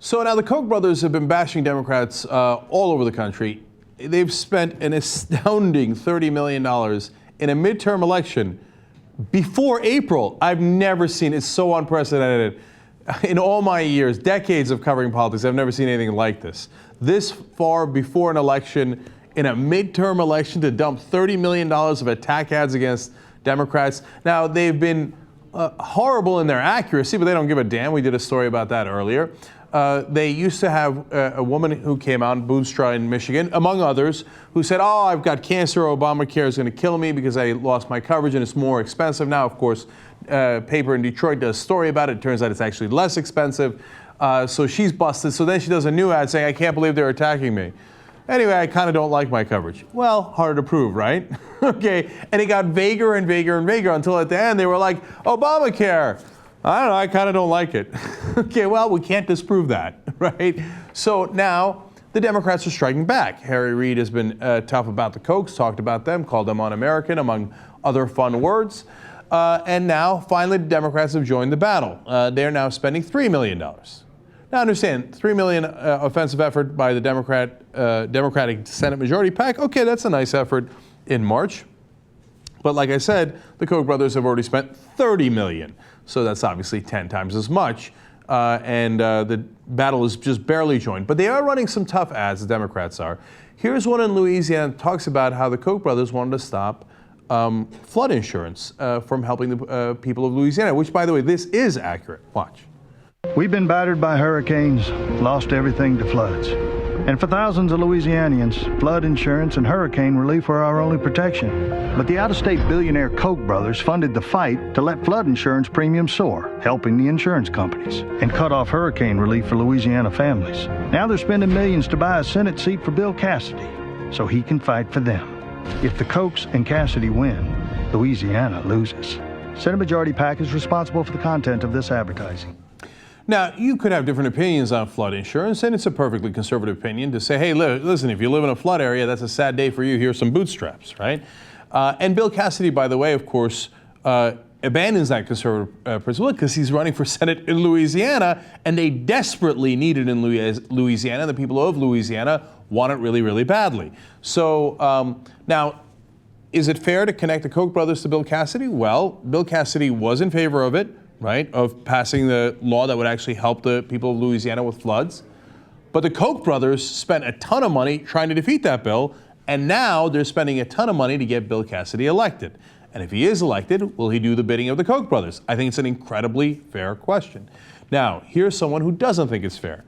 So now the Koch brothers have been bashing Democrats all over the country. They've spent an astounding $30 million in a midterm election before April. I've never seen it so unprecedented. In all my years, decades of covering politics, I've never seen anything like this. This far before an election, in a midterm election, to dump $30 million of attack ads against Democrats. Now, they've been horrible in their accuracy, but they don't give a damn. We did a story about that earlier. They used to have a woman who came out, Boonstra in Michigan, among others, who said, oh, I've got cancer, Obamacare is going to kill me because I lost my coverage and it's more expensive now. Of course, paper in Detroit does a story about it. It turns out it's actually less expensive. So she's busted. So then she does a new ad saying, I can't believe they're attacking me. Anyway, I kind of don't like my coverage. Well, hard to prove, right? Okay. And it got vaguer and vaguer and vaguer until at the end they were like, Obamacare. I don't know, I kind of don't like it. Okay, well, we can't disprove that, right? So now the Democrats are striking back. Harry Reid has been tough about the Kochs, talked about them, called them un-American, among other fun words. And now, finally, the Democrats have joined the battle. They're now spending $3 million. Now, understand, $3 million offensive effort by the Democratic Senate Majority PAC. Okay, that's a nice effort in March. But like I said, the Koch brothers have already spent $30 million. So that's obviously 10 times as much. The battle is just barely joined. But they are running some tough ads, the Democrats are. Here's one in Louisiana that talks about how the Koch brothers wanted to stop flood insurance from helping the people of Louisiana, which, by the way, this is accurate. Watch. We've been battered by hurricanes, lost everything to floods. And for thousands of Louisianians, flood insurance and hurricane relief were our only protection. But the out-of-state billionaire Koch brothers funded the fight to let flood insurance premiums soar, helping the insurance companies, and cut off hurricane relief for Louisiana families. Now they're spending millions to buy a Senate seat for Bill Cassidy, so he can fight for them. If the Kochs and Cassidy win, Louisiana loses. Senate Majority PAC is responsible for the content of this advertising. Now, you could have different opinions on flood insurance, and it's a perfectly conservative opinion to say, hey, listen, if you live in a flood area, that's a sad day for you. Here's some bootstraps, right? And Bill Cassidy, by the way, of course, abandons that conservative principle because he's running for Senate in Louisiana, and they desperately need it in Louisiana. The people of Louisiana want it really, really badly. So now, is it fair to connect the Koch brothers to Bill Cassidy? Well, Bill Cassidy was in favor of it, right, of passing the law that would actually help the people of Louisiana with floods. But the Koch brothers spent a ton of money trying to defeat that bill, and now they're spending a ton of money to get Bill Cassidy elected. And if he is elected, will he do the bidding of the Koch brothers? I think it's an incredibly fair question. Now, here's someone who doesn't think it's fair.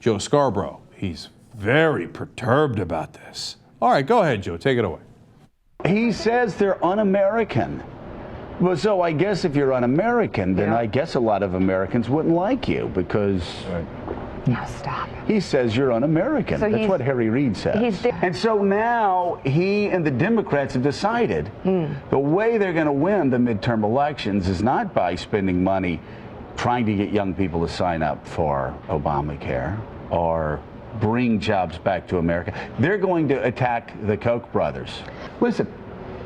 Joe Scarborough. He's very perturbed about this. All right, go ahead, Joe. Take it away. He says they're un-American. Well, so I guess if you're un-American, then I guess a lot of Americans wouldn't like you because now stop. He says you're un-American. So that's what Harry Reid says. And so now he and the Democrats have decided the way they're going to win the midterm elections is not by spending money trying to get young people to sign up for Obamacare or bring jobs back to America. They're going to attack the Koch brothers. Listen,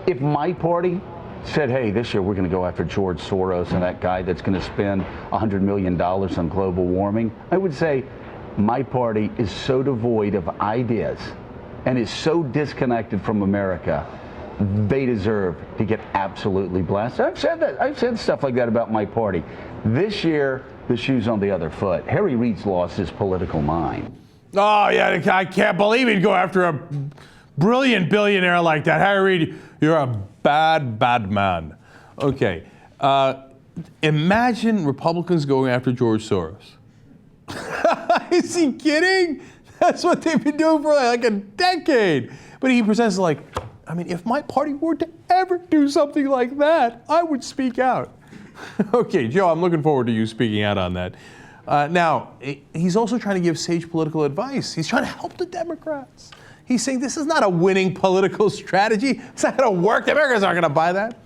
if my party said, hey, this year we're going to go after George Soros and that guy that's going to spend $100 million on global warming, I would say my party is so devoid of ideas and is so disconnected from America, they deserve to get absolutely blasted. I've said that. I've said stuff like that about my party. This year, the shoe's on the other foot. Harry Reid's lost his political mind. Oh, yeah, I can't believe he'd go after a brilliant billionaire like that. Harry Reid, you're a bad, bad man. Okay. Imagine Republicans going after George Soros. Is he kidding? That's what they've been doing for like a decade. But he presents like, I mean, if my party were to ever do something like that, I would speak out. Okay, Joe, I'm looking forward to you speaking out on that. Now, he's also trying to give sage political advice. He's trying to help the Democrats. He's saying this is not a winning political strategy. It's not going to work. The Americans aren't going to buy that.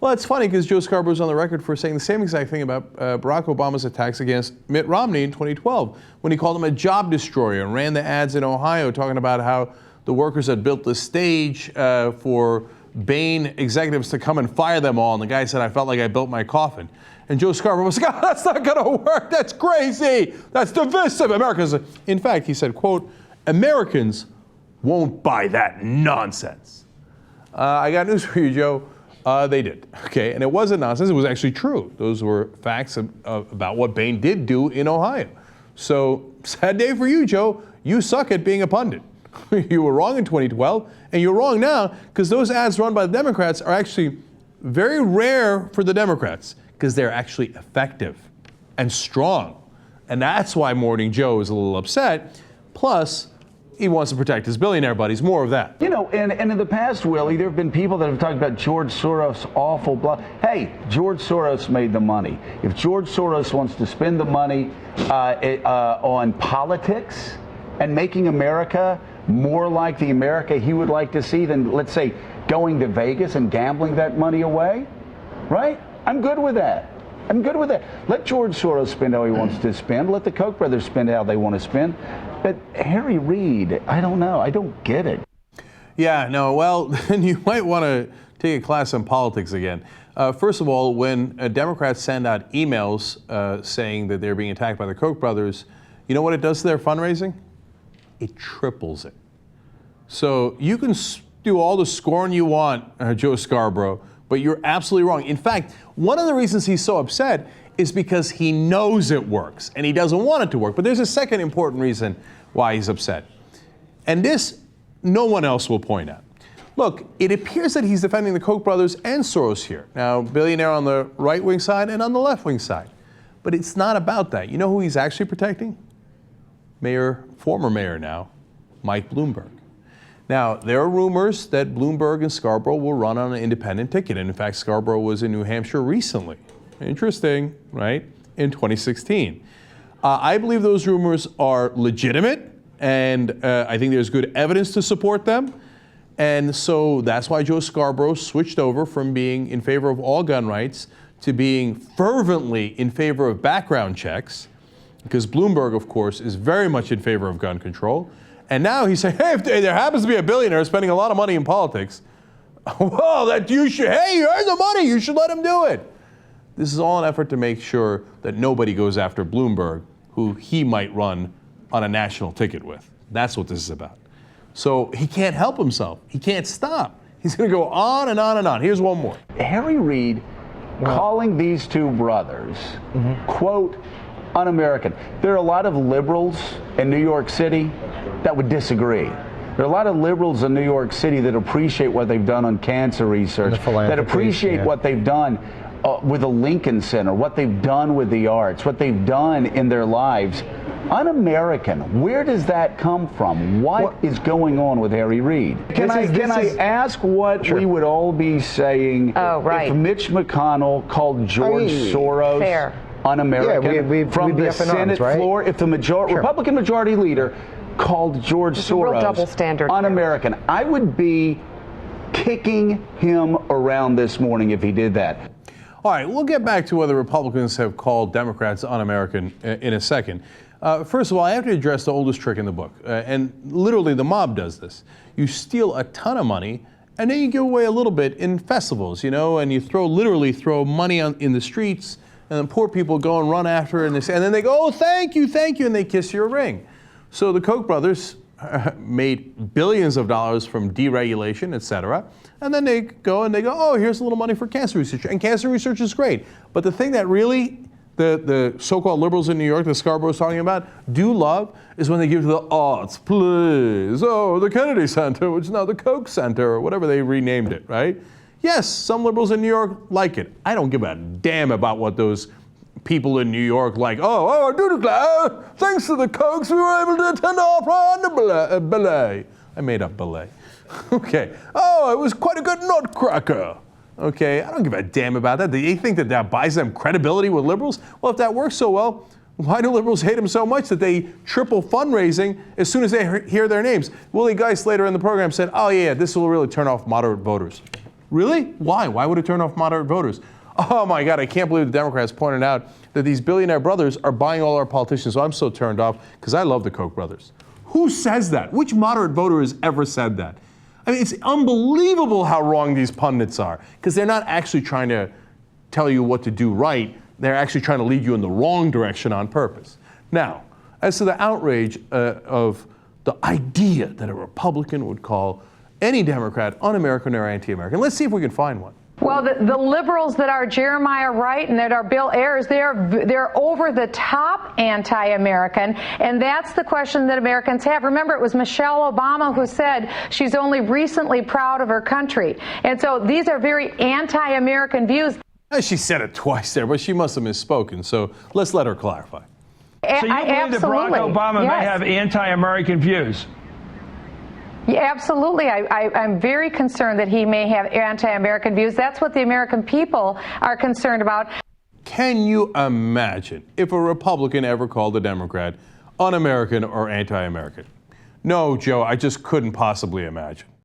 Well, it's funny because Joe Scarborough's on the record for saying the same exact thing about Barack Obama's attacks against Mitt Romney in 2012 when he called him a job destroyer and ran the ads in Ohio talking about how the workers had built the stage for Bain executives to come and fire them all. And the guy said, I felt like I built my coffin. And Joe Scarborough was like, oh, that's not going to work. That's crazy. That's divisive. Americans, in fact, he said, quote, Americans won't buy that nonsense. I got news for you, Joe. They did. Okay, and it wasn't nonsense. It was actually true. Those were facts about what Bain did do in Ohio. So sad day for you, Joe. You suck at being a pundit. You were wrong in 2012, and you're wrong now because those ads run by the Democrats are actually very rare for the Democrats because they're actually effective and strong. And that's why Morning Joe is a little upset. Plus, he wants to protect his billionaire buddies. More of that. You know, and in the past, Willie, there have been people that have talked about George Soros' awful bluff. Hey, George Soros made the money. If George Soros wants to spend the money on politics and making America more like the America he would like to see than, let's say, going to Vegas and gambling that money away, right? I'm good with that. I'm good with that. Let George Soros spend how he wants to spend. Let the Koch brothers spend how they want to spend. But Harry Reid, I don't know. I don't get it. Yeah, no, well, then you might want to take a class on politics again. First of all, when Democrats send out emails saying that they're being attacked by the Koch brothers, you know what it does to their fundraising? It triples it. So you can do all the scorn you want, Joe Scarborough, but you're absolutely wrong. In fact, one of the reasons he's so upset is because he knows it works and he doesn't want it to work. But there's a second important reason why he's upset. And this, no one else will point out. Look, it appears that he's defending the Koch brothers and Soros here. Now, billionaire on the right-wing side and on the left-wing side. But it's not about that. You know who he's actually protecting? Former mayor now, Mike Bloomberg. Now, there are rumors that Bloomberg and Scarborough will run on an independent ticket. And in fact, Scarborough was in New Hampshire recently. Interesting, right? In 2016. I believe those rumors are legitimate, and I think there's good evidence to support them. And so that's why Joe Scarborough switched over from being in favor of all gun rights to being fervently in favor of background checks, because Bloomberg, of course, is very much in favor of gun control. And now he's saying, hey, if there happens to be a billionaire spending a lot of money in politics, well, hey, you earned the money, you should let him do it. This is all an effort to make sure that nobody goes after Bloomberg, who he might run on a national ticket with. That's what this is about. So he can't help himself. He can't stop. He's going to go on and on and on. Here's one more. Harry Reid calling these two brothers, quote, un-American. There are a lot of liberals in New York City that would disagree. There are a lot of liberals in New York City that appreciate what they've done on cancer research, that appreciate what they've done with the Lincoln Center, what they've done with the arts, what they've done in their lives. Un-American, where does that come from? What is going on with Harry Reid? Can I ask what we would all be saying if Mitch McConnell called George Soros un-American from the Senate floor? If the Republican majority leader called George Soros un-American, I would be kicking him around this morning if he did that. All right, we'll get back to whether Republicans have called Democrats un-American in a second. First of all, I have to address the oldest trick in the book. And literally, the mob does this. You steal a ton of money, and then you give away a little bit in festivals, you know, and you literally throw money in the streets, and then poor people go and run after it, and then they go, oh, thank you, and they kiss your ring. So the Koch brothers made billions of dollars from deregulation, et cetera. And then they go, oh, here's a little money for cancer research. And cancer research is great. But the thing that really the so-called liberals in New York that Scarborough is talking about do love is when they give to the arts, please. Oh, the Kennedy Center, which is now the Koch Center, or whatever they renamed it, right? Yes, some liberals in New York like it. I don't give a damn about what those people in New York like. Thanks to the Kochs, we were able to attend opera and ballet. I made up ballet. Okay. Oh, it was quite a good nutcracker. Okay, I don't give a damn about that. Do you think that buys them credibility with liberals? Well, if that works so well, why do liberals hate them so much that they triple fundraising as soon as they hear their names? Willie Geist later in the program said, oh yeah, this will really turn off moderate voters. Really? Why? Why would it turn off moderate voters? Oh my God, I can't believe the Democrats pointed out that these billionaire brothers are buying all our politicians. So I'm so turned off because I love the Koch brothers. Who says that? Which moderate voter has ever said that? I mean, it's unbelievable how wrong these pundits are because they're not actually trying to tell you what to do right. They're actually trying to lead you in the wrong direction on purpose. Now, as to the outrage of the idea that a Republican would call any Democrat un-American or anti-American, let's see if we can find one. Well, the liberals that are Jeremiah Wright and that are Bill Ayers, they're over the top anti-American, and that's the question that Americans have. Remember, it was Michelle Obama who said she's only recently proud of her country. And so these are very anti-American views. She said it twice there, but she must have misspoken, so let's let her clarify. So you believe that Barack Obama may have anti-American views? Yeah, absolutely. I'm very concerned that he may have anti-American views. That's what the American people are concerned about. Can you imagine if a Republican ever called a Democrat un-American or anti-American? No, Joe, I just couldn't possibly imagine.